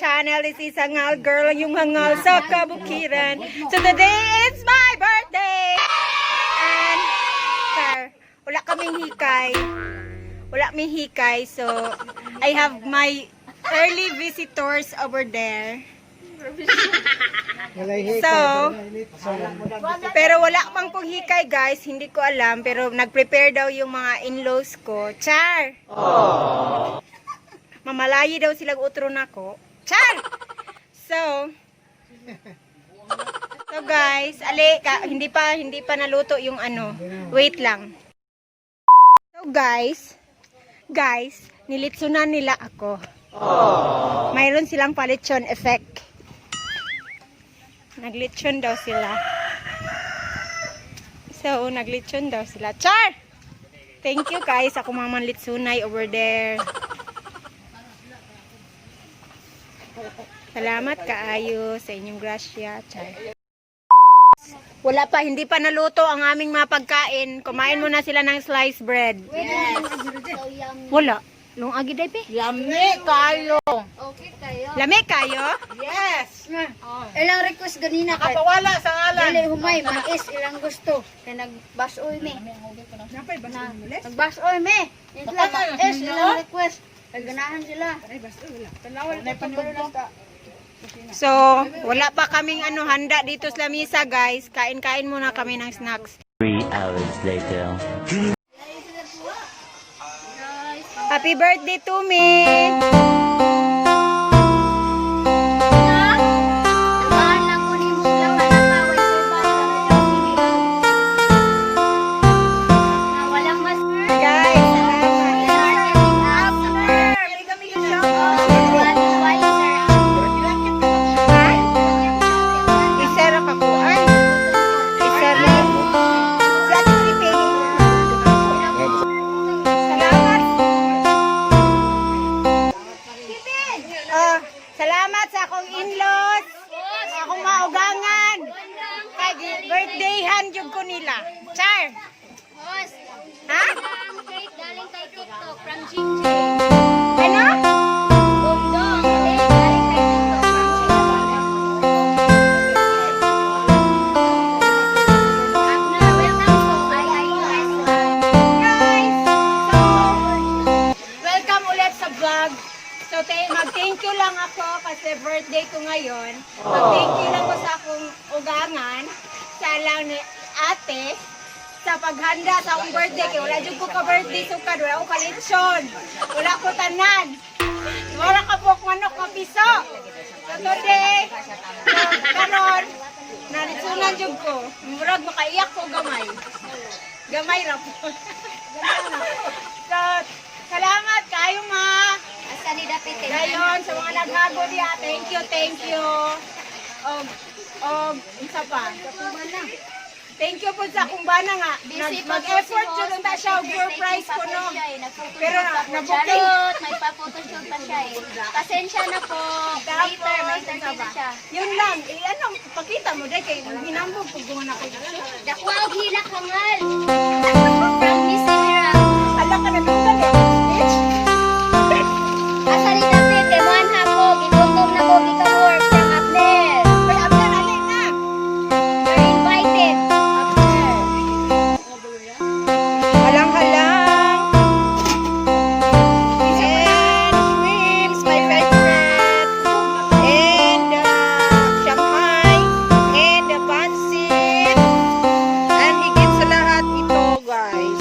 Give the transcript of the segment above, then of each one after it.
channel. This is Hangal Girl, yung hangal sa kabukiran. So today is my birthday! And, sir, wala kaming hikay. Wala kaming hikay, so I have my early visitors over there. So, pero wala pang pong hikay guys, hindi ko alam, pero nag-prepare daw yung mga in-laws ko. Char! Mamalayi daw silang utro na ko. Char! So guys, hindi pa naluto yung ano. Wait lang. So guys, nilitsunan nila ako. Mayroon silang palitsyon effect. Naglitsyon daw sila. So, naglitsyon daw sila. Char! Thank you guys. Ako maman litsunay over there. Salamat kaayo sa inyong grasya. Char. Wala pa, hindi pa naluto ang aming mga pagkain. Kumain muna sila ng sliced bread. Yes. So yummy. Wala. Lung agi day pe. Lami kayo. Okay kayo. Lami kayo? Yes. Ilang request ganina kay. Kapawala sa ngalan. Dili humay mais ilang gusto. Kay nagbasoy me. Nagbasoy me. Isla mais ilang request. Kay ganahan sila. So, wala pa kaming handa dito sa lamisa guys. Kain-kain muna kami ng snacks. 3 hours later. Happy birthday to me! Samahan lang ko ni Muslim na nakaway sa iba. Walang master. Guys, isara ka ko. Ay, isara. Si Ate Pipe. Salamat. Salamat sa akong in-laws. Akong maugangan. Kay birthdayhan jud ko nila. Char. Boss, Ha? ang cake galing kay TikTok from Jinjay. Ano? Bundong, cake galing kay TikTok from Jinjay. Agna, welcome to IIS. Guys, so, welcome ulit sa vlog. So, mag-thank you lang ako kasi birthday ko ngayon. Mag-thank you lang ko sa akong ugangan, sa lang ni ate, sa paghanda sa akong birthday. Kaya wala dyan ko ka-birthday sukad, wala ko kalitsyon, wala ko tanan. Wala ka po manok ka piso. So, today, karon, nalitsunan dyan ko. Murag makaiyak ko gamay. Gamay ra po. So, salamat kayo ma. Asa ni Dapit. Gayon, sa mga naghago diya, thank you. Isa pa. Thank you po sa kumbana nga. Mag-effort dyan ta siya, pure price ko no. Pero na-booking. May pa-photoshoot pa siya eh. Pasensya na po. Later, may interview na siya. Yun lang, pakita mo dahil kay hinambog pag gumawa ako. Dakwag hilak hangal. From Miss Era. Ala ka na tunggal eh. Asa ni Dapit, kay Juan Hako. Gitutom na ko, gika-work from Abner. May abdan alin na. You're invited. Abner. Halang-halang. And shrimps, my favorite. And Shanghai. And pancit. And higit sa lahat ito, guys.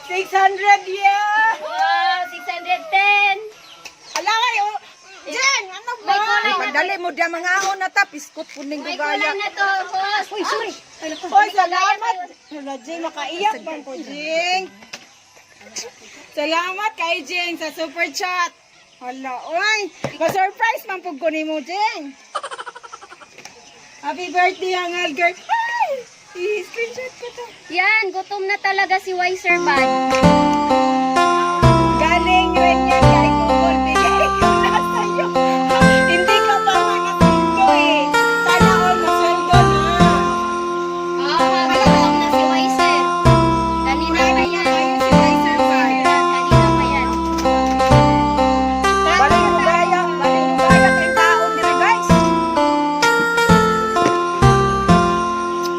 600 yeah! Wow, 610. Ala kayo! Jen, ano ba? May kulay na to. Dali mo dia mga ahon na ta, piskot puning May gugaya. kulay na to, boss. Uy, sorry. Hoy, salamat! Wala, Jeng, makaiyak bang ko, Jeng? Salamat kay Jeng sa super chat. Hala, oy! Ma-surprise man po ko ni mo, Jeng. Happy birthday, Hangal Girl. Ay! I-screenshot ko to. Yan, gutom na talaga si Wiser Bad. Galing rin yan kay Google. Bigay ko na sa'yo. Hindi ka pa makasweldo eh. Sana all masweldo na. Gutom na si Wiser. Kanina pa yan. Ayun si Wiser Bad. Kanina pa yan. Baling gugaya kay taon diri guys.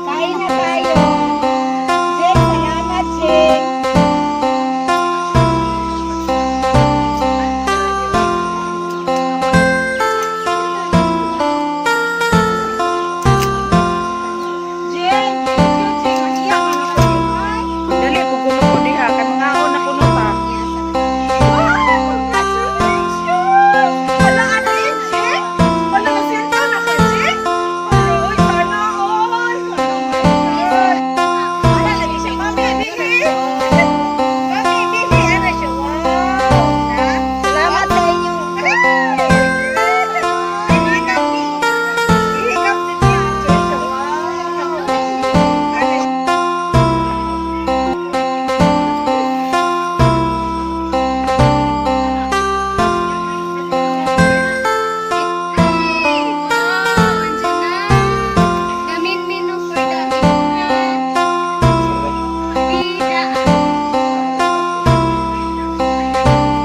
Kain na tayo. Jeng, salamat, Jeng. Jeng, thank you, Jeng. Iyak ka na kayo. Ay. Dali ko kuno ko diha kay mga ahon na kuno ta. Wow, congratulations! Wala ano yun, Jeng? Wala na senta na ka, Jeng? Uy, sana all! Oh my God! Wala lagi siya. Mami, bibi! Mami, bibi! Ano siya? Wow! Salamat sa inyo. Ihikap ni siya. Wow! Ay, wow, andyan na. Gamin menu for the bida.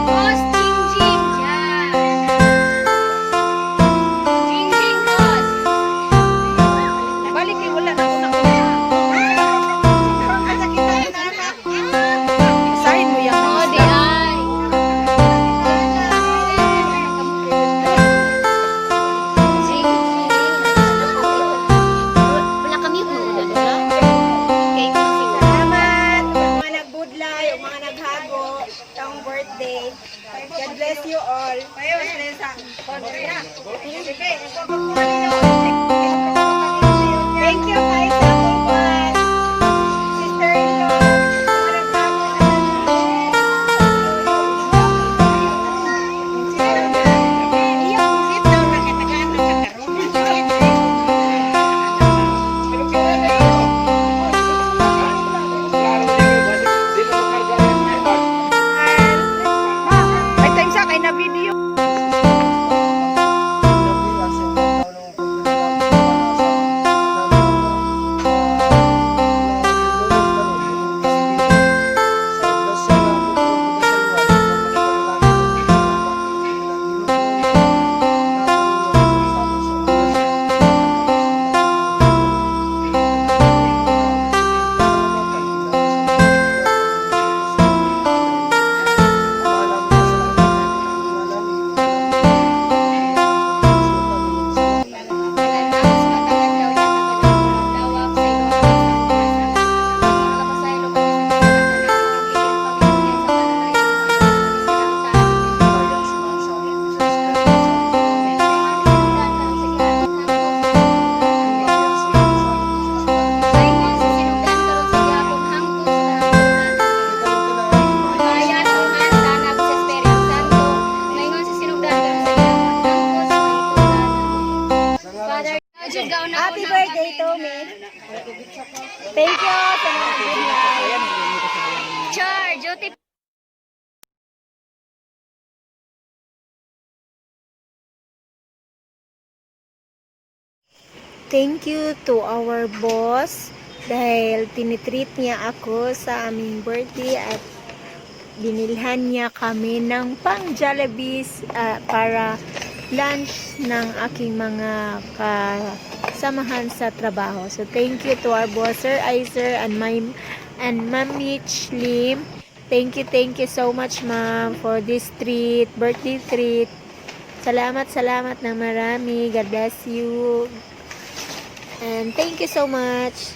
Boss, Jing-Jing, dyan. Jing-Jing, boss. Balik kay wala na una ko. Isahin mo yang Oh, di ay. Wala kami mo na doon. Okay, kasi Salamat sa mga nagbudlay, o mga naghago, taong birthday. God bless you all. Thank you, kay sa kuwan. Sister-in-law, mga naghago. Sit down na katagaan na Ay time sa kay na video. Happy birthday, Tommy. Thank you sa mga goodnight. Char, duty. Thank you to our boss dahil tinitreat niya ako sa aming birthday at binilhan niya kami ng pang Jollibees para lunch ng aking mga kasamahan sa trabaho. So thank you to our boss, Sir Iser and Ma'am Mitch Lim. Thank you so much, ma'am, for this treat, birthday treat. Salamat ng marami. God bless you. And thank you so much.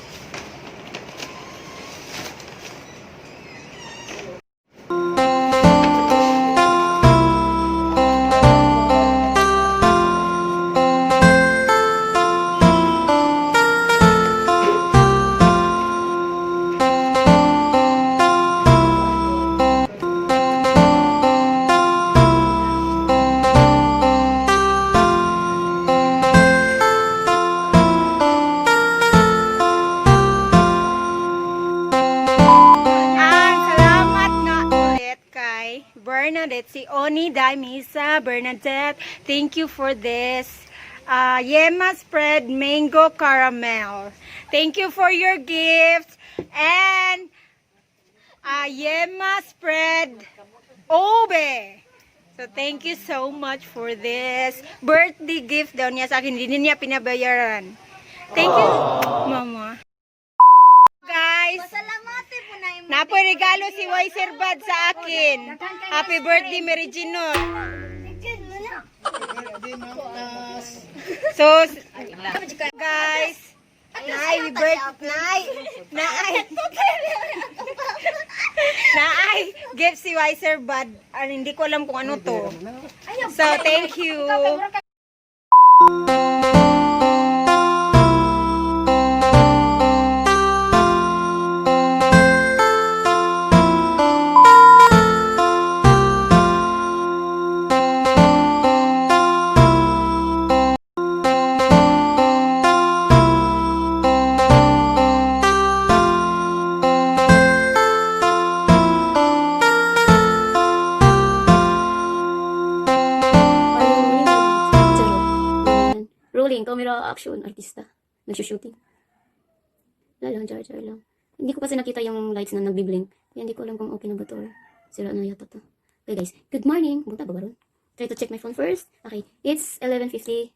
Bernadette, si Oni Daimisa Bernadette. Thank you for this. Yema Spread Mango Caramel. Thank you for your gifts. And Yema Spread Obe. So thank you so much for this birthday gift daw niya sa akin. Hindi niya pinabayaran. Thank you, Mama. Guys, Pasalamati po na yung napoy regalo si Wiser Bad sa akin. Happy birthday, Mary Gino. So, guys, naay gift si Wiser Bad. Hindi ko alam kung ano to. So, thank you. Rolling, camera, action, artista. Nagsushooting. Wala lang, jar lang. Hindi ko kasi nakita yung lights na nagbiblink. Kaya hindi ko alam kung okay na ba to or sira na yata to. Okay guys, good morning. Bunta ba ba ron? Try to check my phone first. Okay, it's 11:56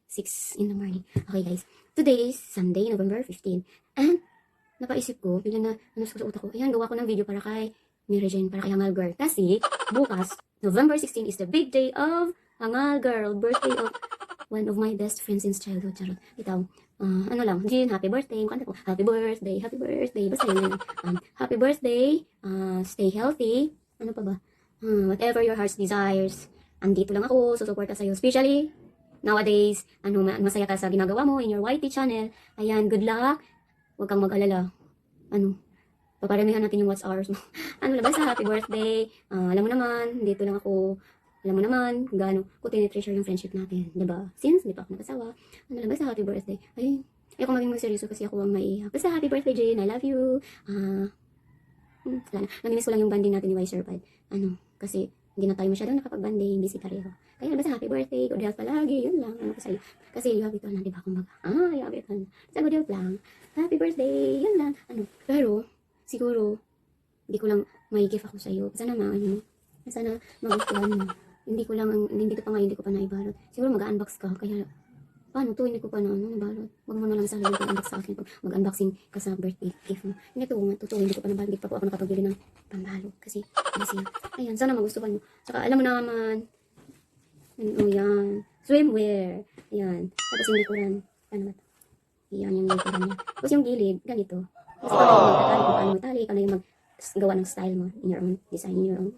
in the morning. Okay guys, today is Sunday, November 15. And napaisip ko, bigla na ano sa utak ko. Ayan, gawa ko ng video para kay Mary Jane, para kay Hangal Girl. Kasi bukas, November 16 is the big day of Hangal Girl, birthday of one of my best friends since childhood. Charot. Ikaw, ano lang, Jean, happy birthday. Kanta ko, happy birthday, happy birthday. Basta yun. Happy birthday, stay healthy. Ano pa ba? Whatever your heart's desires. Andito lang ako, susuporta sa'yo. Especially, nowadays, masaya ka sa ginagawa mo in your YT channel. Ayan, good luck. Huwag kang mag-alala. Paparamihan natin yung watch hours mo. Lang basta, happy birthday. Alam mo naman, dito lang ako. Alam mo naman, gaano ko tinitreasure yung friendship natin. Diba? Since, di pa ako nakasawa. Lang basta, happy birthday. Ay, ako maging seryoso kasi ako ang maiiyak. Basta, happy birthday, Jane. I love you. Wala na. Namimiss ko lang yung banding natin ni Wiser Bad. Kasi, hindi na tayo masyadong nakapag-banding. Busy pareho. Kaya, basta, happy birthday. Good health palagi. Yun lang. Ano ko sa'yo. Kasi, you have it all na, diba? Kumbaga. You have it all na. Basta, good health lang. Happy birthday. Yun lang. Pero, siguro, hindi ko lang may gift ako sa'yo. Sana magustuhan mo. Hindi ko pa ngayon, hindi ko pa naibalot. Siguro mag-unbox ka, kaya, paano to, hindi ko pa nabalot. Huwag mo na lang sa unbox sa akin pag mag-unboxing ka sa birthday gift mo. Hindi ko pa nabalot, hindi pa po ako nakapagbili ng pambalot. Kasi, ayan, sana magustuhan mo. Saka, alam mo naman, yan, swimwear, ayan. Tapos yung likuran, paano ba ito? Ayan, yung likuran niya. Tapos yung gilid, ganito. Kasi paano magtatali, paano yung gawa ng style mo, in your own design, in your own,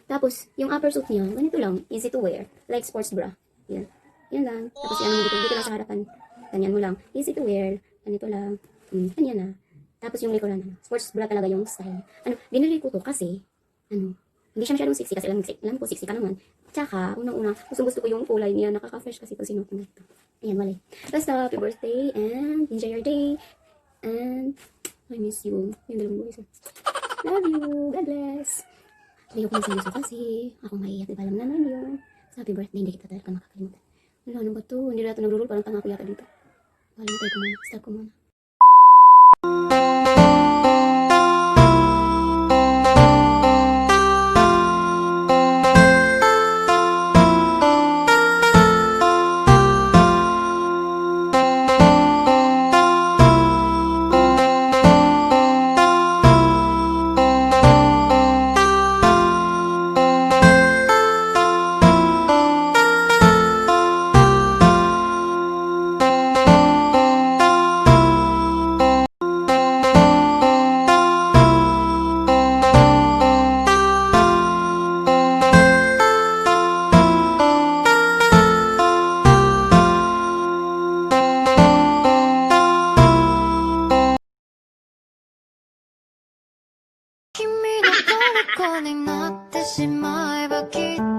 Tapos, yung upper suit niya, ganito lang, easy to wear, like sports bra. Yan. Yan lang. Tapos, yan, dito lang sa harapan. Ganyan mo lang. Easy to wear. Ganito lang. Ganyan na. Tapos, yung likuran, sports bra talaga yung style. Binili ko to kasi, hindi siya masyadong sexy kasi alam ko, sexy ka naman. Tsaka, unang-una, gusto ko yung kulay niya, nakaka-fresh kasi pag sinuot mo ito. Ayan, wala. Basta, happy birthday, and enjoy your day. And, I miss you. Yung dalawang boys. Love you. God bless. Hindi ko masaluso kasi ako maiiyak. Diba alam naman yun. Sa happy birthday, hindi kita talaga makakalimutan. Wala, ano ba ito? Hindi na ito nagrurul. Parang tanga ko yata dito. Bahala tayo ko muna. Start ko muna. Kimi no 虜になってしまえばきっと